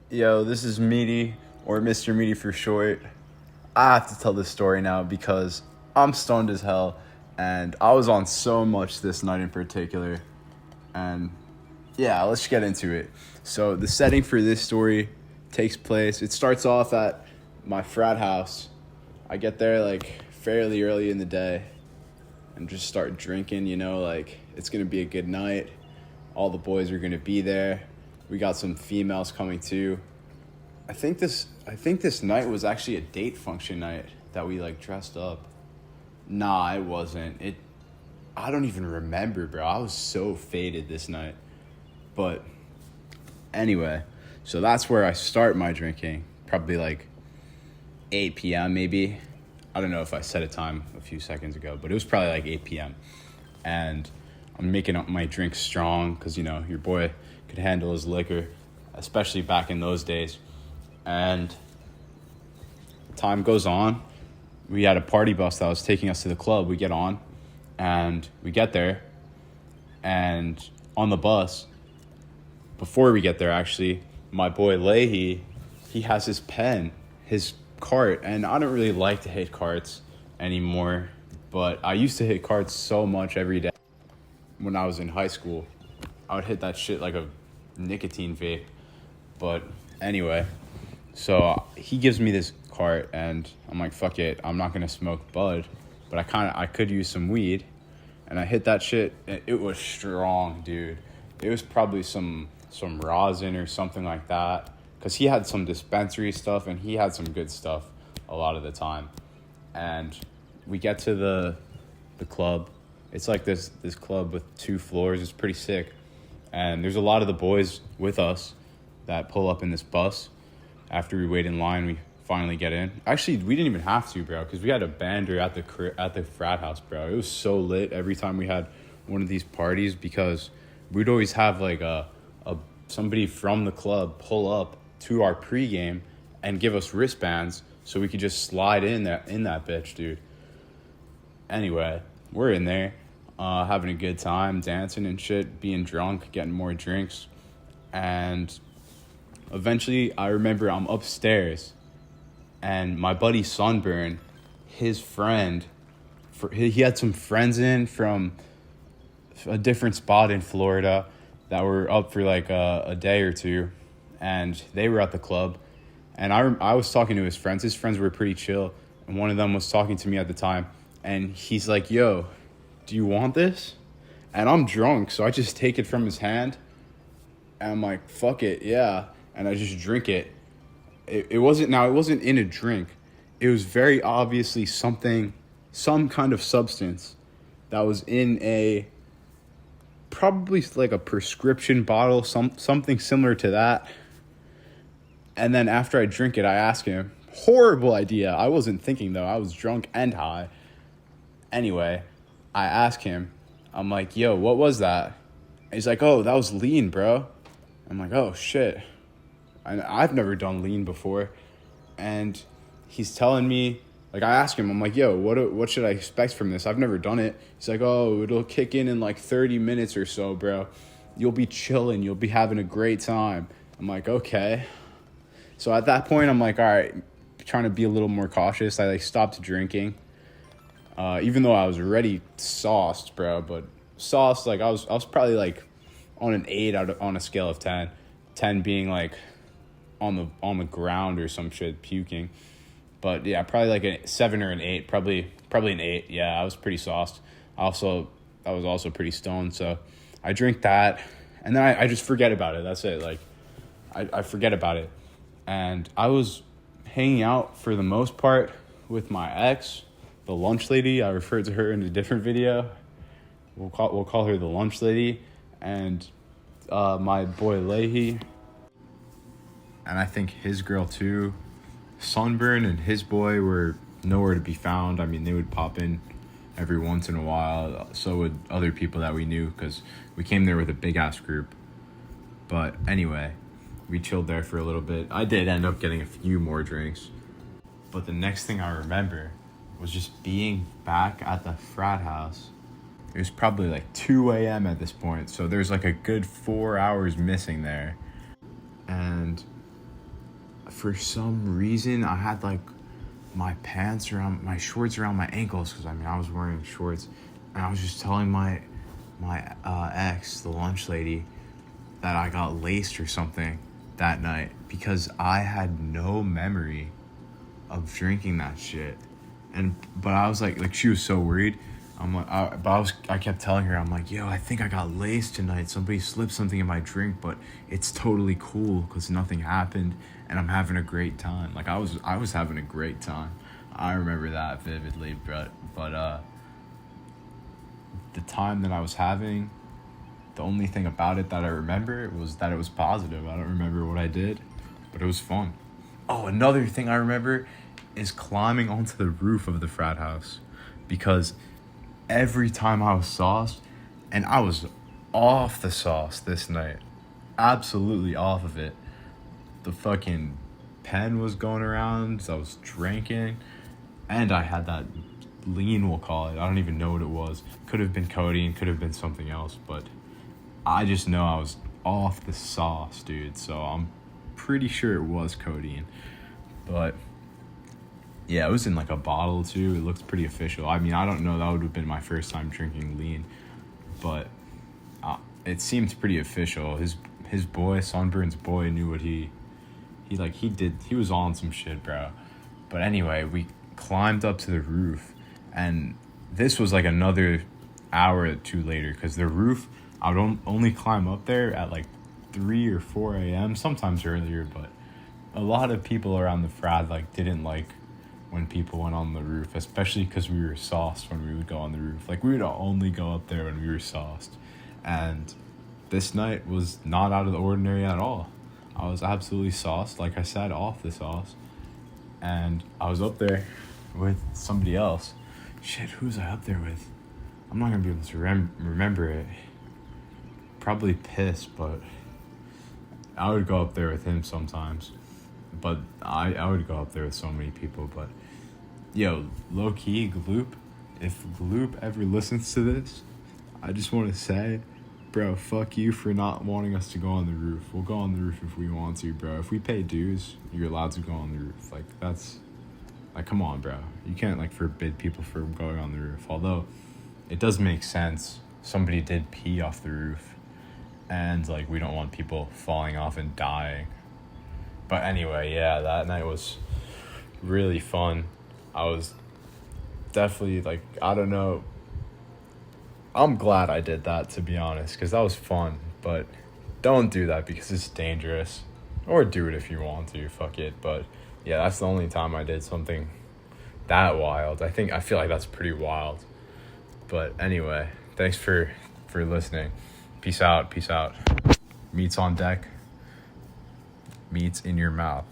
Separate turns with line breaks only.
Yo, this is Meaty, or Mr. Meaty for short. I have to tell this story now because I'm stoned as hell, and I was on so much this night in particular. And yeah, let's get into it. So, the setting for this story it starts off at my frat house. I get there like fairly early in the day and just start drinking, like it's gonna be a good night. All the boys are gonna be there. We got some females coming too. I think this night was actually a date function night that we like dressed up. Nah, it wasn't. I don't even remember, bro. I was so faded this night. But anyway, so that's where I start my drinking. Probably like 8 p.m. maybe. I don't know if I set a time a few seconds ago, but it was probably like 8 p.m. And I'm making up my drink strong because, your boy could handle his liquor, especially back in those days. And time goes on. We had a party bus that was taking us to the club. We get on and we get there. And on the bus, before we get there, actually, my boy Leahy, he has his pen, his cart. And I don't really like to hit carts anymore, but I used to hit carts so much every day when I was in high school. I would hit that shit like a nicotine vape. But anyway, so he gives me this cart and I'm like, fuck it, I'm not gonna smoke bud, but I could use some weed. And I hit that shit and it was strong, dude. It was probably some rosin or something like that, because he had some dispensary stuff and he had some good stuff a lot of the time. And we get to the club. It's like this club with 2 floors. It's pretty sick. And there's a lot of the boys with us that pull up in this bus. After we wait in line, we finally get in. Actually, we didn't even have to, bro, because we had a bander at the frat house, bro. It was so lit every time we had one of these parties, because we'd always have like a somebody from the club pull up to our pregame and give us wristbands so we could just slide in that bitch, dude. Anyway, we're in there, having a good time, dancing and shit, being drunk, getting more drinks. And eventually, I remember I'm upstairs, and my buddy Sunburn, his friend, he had some friends in from a different spot in Florida that were up for like a day or two, and they were at the club. And I was talking to his friends. His friends were pretty chill, and one of them was talking to me at the time, and he's like, yo, do you want this? And I'm drunk, so I just take it from his hand, and I'm like, fuck it, yeah. And I just drink it. It wasn't in a drink. It was very obviously some kind of substance that was in probably like a prescription bottle, something similar to that. And then after I drink it, I ask him, horrible idea. I wasn't thinking though, I was drunk and high. Anyway, I ask him, I'm like, yo, what was that? And he's like, oh, that was lean, bro. I'm like, oh shit. I've never done lean before. And he's telling me, like, I ask him, I'm like, yo, what should I expect from this? I've never done it. He's like, oh, it'll kick in like 30 minutes or so, bro. You'll be chilling. You'll be having a great time. I'm like, okay. So at that point, I'm like, all right, trying to be a little more cautious. I like stopped drinking, even though I was already sauced, bro. But sauced, like I was probably like on an 8 on a scale of 10. 10 being like on the ground or some shit, puking. But yeah, probably like a 7 or an 8, probably an 8. Yeah, I was pretty sauced. I was also pretty stoned, so I drink that, and then I just forget about it. That's it. Like I forget about it, and I was hanging out for the most part with my ex, the lunch lady. I referred to her in a different video. We'll call her the lunch lady, and my boy Leahy, and I think his girl too. Sunburn and his boy were nowhere to be found. I mean, they would pop in every once in a while. So would other people that we knew, because we came there with a big ass group. But anyway, we chilled there for a little bit. I did end up getting a few more drinks. But the next thing I remember was just being back at the frat house. It was probably like 2 a.m. at this point. So there's like a good 4 hours missing there. And for some reason I had like my shorts around my ankles, because I was wearing shorts, and I was just telling my ex, the lunch lady, that I got laced or something that night, because I had no memory of drinking that shit. But I was like she was so worried. I kept telling her, I'm like, yo, I think I got laced tonight. Somebody slipped something in my drink, but it's totally cool because nothing happened, and I'm having a great time. Like I was having a great time. I remember that vividly, but the time that I was having, the only thing about it that I remember was that it was positive. I don't remember what I did, but it was fun. Oh, another thing I remember is climbing onto the roof of the frat house, because every time I was sauced, and I was off the sauce this night, absolutely off of it. The fucking pen was going around, so I was drinking, and I had that lean, we'll call it. I don't even know what it was. Could have been codeine, could have been something else, but I just know I was off the sauce, dude. So I'm pretty sure it was codeine, but yeah, it was in like a bottle too. It looks pretty official. I don't know, that would have been my first time drinking lean, but it seemed pretty official. His boy, Sunburn's boy, knew what he did. He was on some shit, bro. But anyway, we climbed up to the roof, and this was like another hour or two later, because the roof, I would only climb up there at like 3 or 4 a.m., sometimes earlier, but a lot of people around the frat like didn't like when people went on the roof, especially because we were sauced when we would go on the roof. Like, we would only go up there when we were sauced. And this night was not out of the ordinary at all. I was absolutely sauced, like I said, off the sauce. And I was up there with somebody else. Shit, who was I up there with? I'm not going to be able to remember it. Probably pissed, but I would go up there with him sometimes. But I would go up there with so many people. But yo, low-key, Gloop, if Gloop ever listens to this, I just want to say, bro, fuck you for not wanting us to go on the roof. We'll go on the roof if we want to, bro. If we pay dues, you're allowed to go on the roof. Like, that's, like, come on, bro. You can't, like, forbid people from going on the roof. Although, it does make sense. Somebody did pee off the roof. And, like, we don't want people falling off and dying. But anyway, yeah, that night was really fun. I was definitely, like, I don't know. I'm glad I did that, to be honest, because that was fun. But don't do that because it's dangerous. Or do it if you want to, fuck it. But yeah, that's the only time I did something that wild. I feel like that's pretty wild. But anyway, thanks for listening. Peace out. Meat's on deck. Meat's in your mouth.